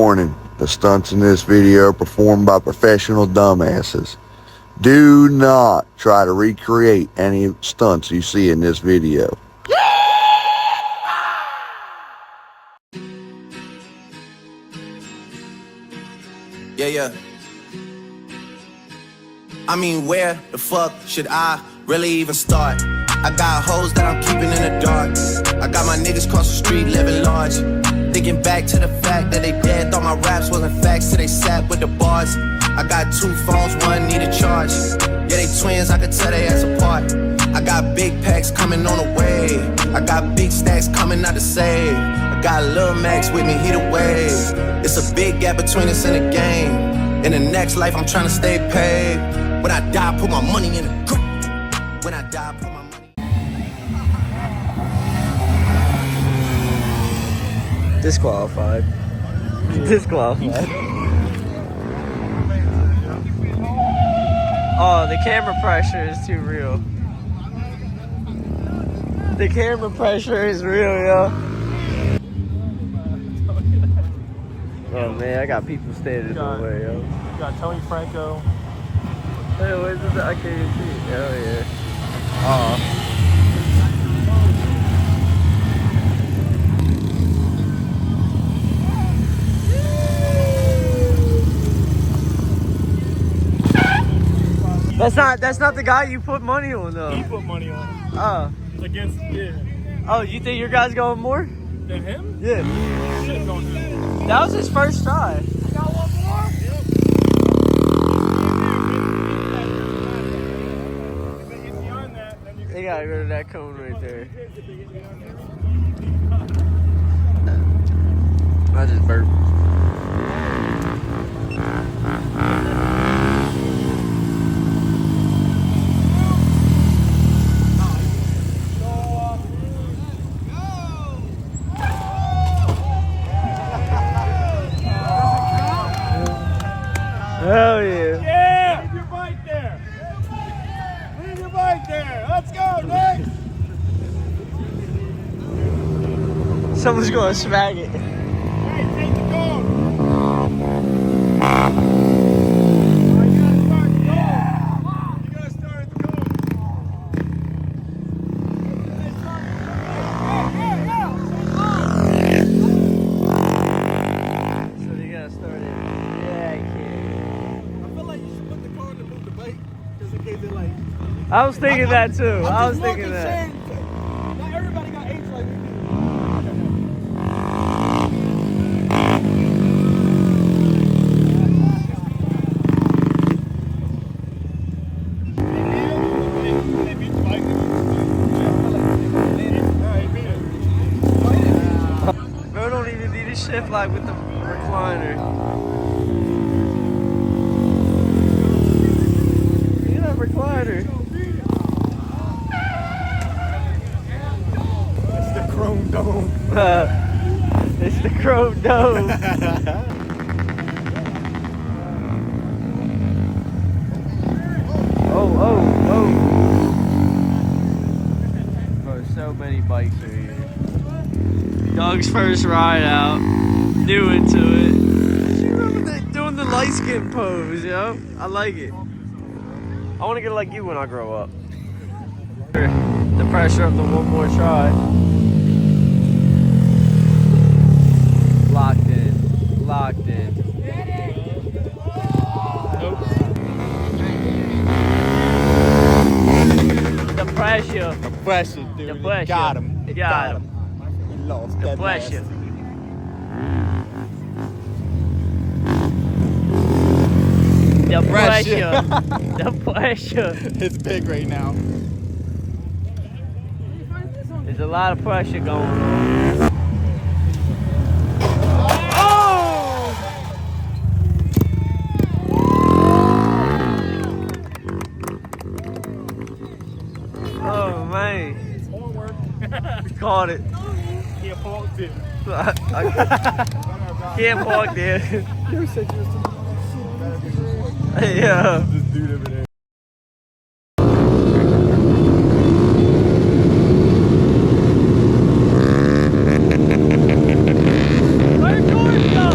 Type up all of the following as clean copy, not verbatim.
Warning, the stunts in this video are performed by professional dumbasses. Do not try to recreate any stunts you see in this video. Yeah. I mean, where the fuck should I really even start? I got hoes that I'm keeping in the dark. I got my niggas across the street living large. Thinking back to the fact that they dead, thought my raps wasn't facts, so they sat with the bars. I got 2 phones, one need a charge. Yeah, they twins, I could tell they ass apart. I got big packs coming on the way. I got big stacks coming out to save. I got Lil Max with me, he the wave. It's a big gap between us in the game. In the next life, I'm trying to stay paid. When I die, put my money in the grip. When I die, put my money. Disqualified. Disqualified. Oh, the camera pressure is too real. The camera pressure is real, yo. Oh man, I got people standing in the way, yo. You got Tony Franco. Hey, where's the? I can't even see it. Oh yeah. Oh. That's not the guy you put money on though. He put money on him. Oh. Against, yeah. Oh, you think your guy's going more? Than him? Yeah. Shit going him. That was his first try. I got one more? Yep. They gotta go to that cone right there. I just burped. Hell yeah. Yeah! Leave your bike there. Leave your bike there. Let's go, next. Someone's gonna smack it. Hey, take the cone. You gotta start the cone. You gotta start the cone. So they gotta start it. I was thinking that too. I was thinking that. Not everybody got H like we do. Bro, don't even need a shift like with the recliner. Look at that recliner. Chrome dome. It's the chrome dome. Oh. Bro, so many bikes are here. Dog's first ride out. New into it. You remember doing the light skin pose, yo? I like it. I want to get like you when I grow up. The pressure of the one more try. Locked in. Nope. The pressure, Dude. the pressure. Got him. We Lost The that pressure. The pressure. It's big right now. There's a lot of pressure going on. Oh man. Caught it. Can't park it. Can't park there. You said you was Yeah. this dude over there. Where's George go?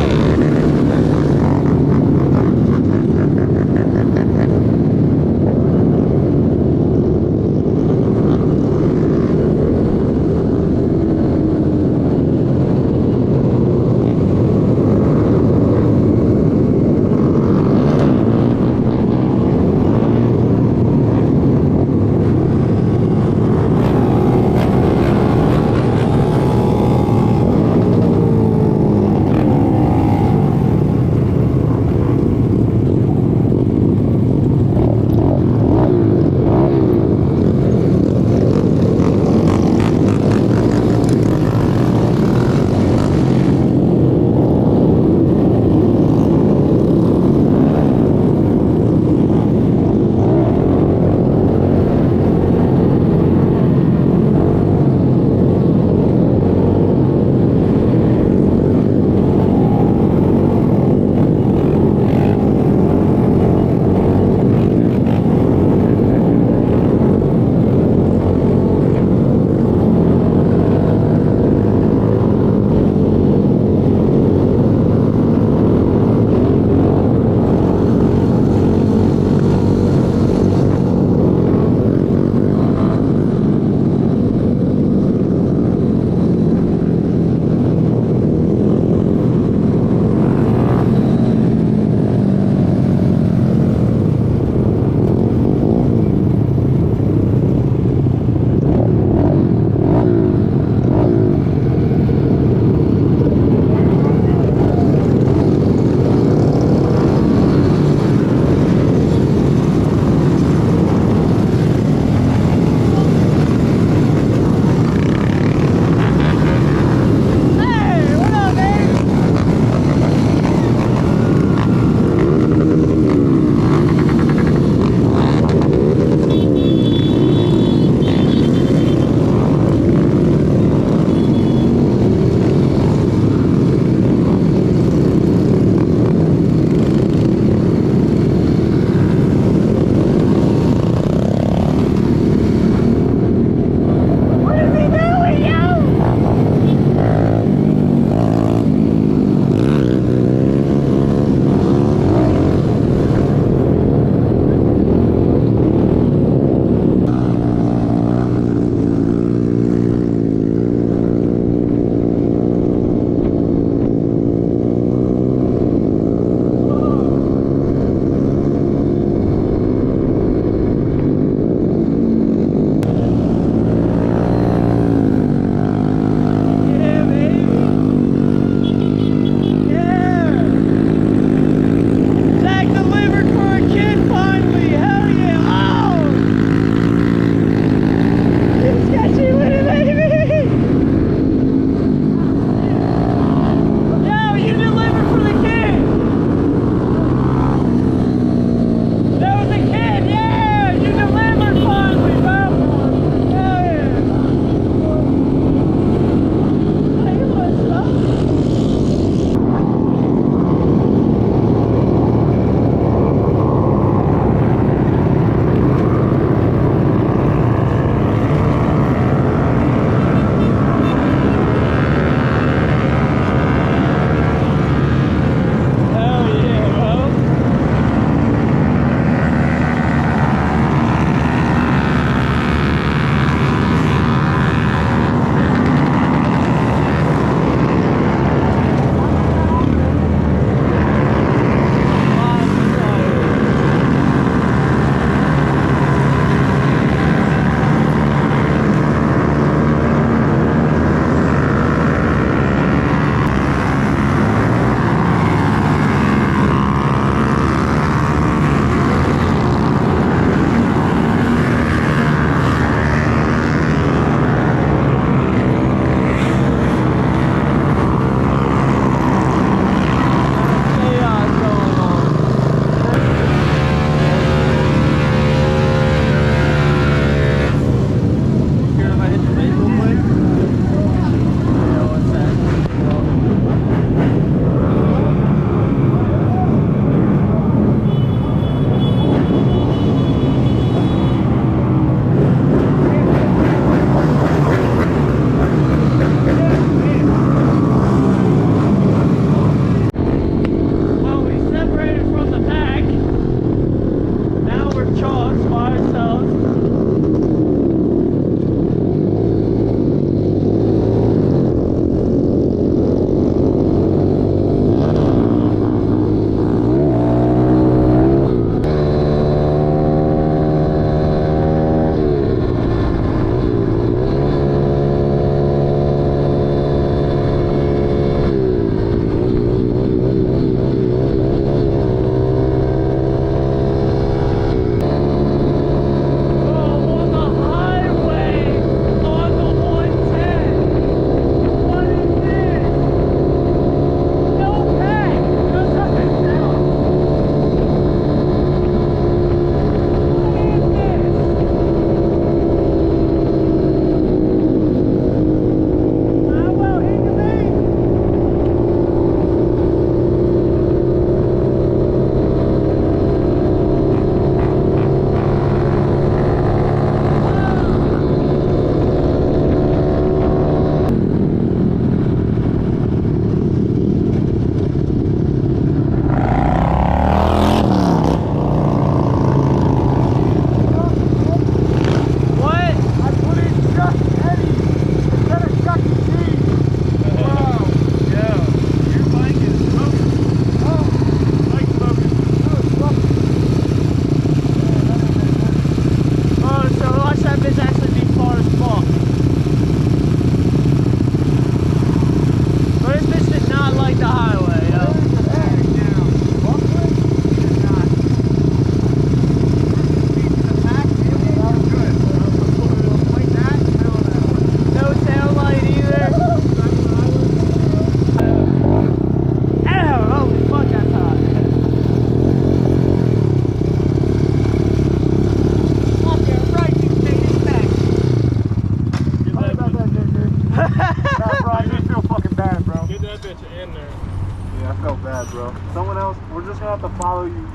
Yeah, I felt bad, bro. Someone else, we're just gonna have to follow you.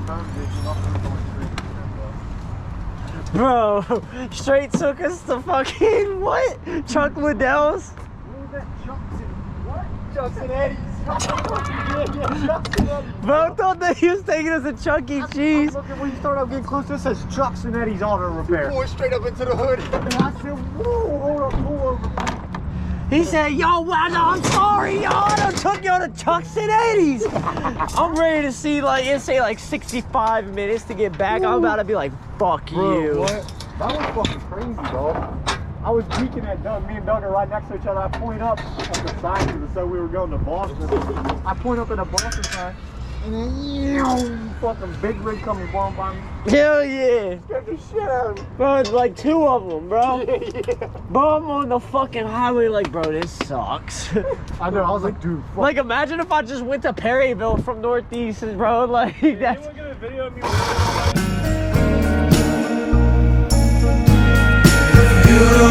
Bro, straight took us to fucking what? Chuck Liddell's? What was that? Chucks and Eddie's. Chucks and Eddie's. Bro, thought that he was taking us to Chuck E. Cheese. Look at when you start out getting close, this says Chucks and Eddie's Auto Repair. Going straight up into the hood. And I said, whoa, hold up, pull over. He said, yo, well, I'm sorry, y'all. I done took y'all to Chuck's and Eddie's. I'm ready to see, like, it say like 65 minutes to get back. I'm about to be like, fuck you. What? That was fucking crazy, dog. I was peeking at Doug. Me and Doug are right next to each other. I point up at the sign because it said we were going to Boston. I point up at the Boston sign, and then fucking big rig coming blowing by me. Hell yeah. Scared the shit out of me. Bro, like 2 of them, bro. Yeah. Bro, I'm on the fucking highway like, bro, this sucks. I know. I was like, dude, fuck. Like, imagine if I just went to Perryville from Northeast, bro. Like, that's... Anyone get a video of me? You don't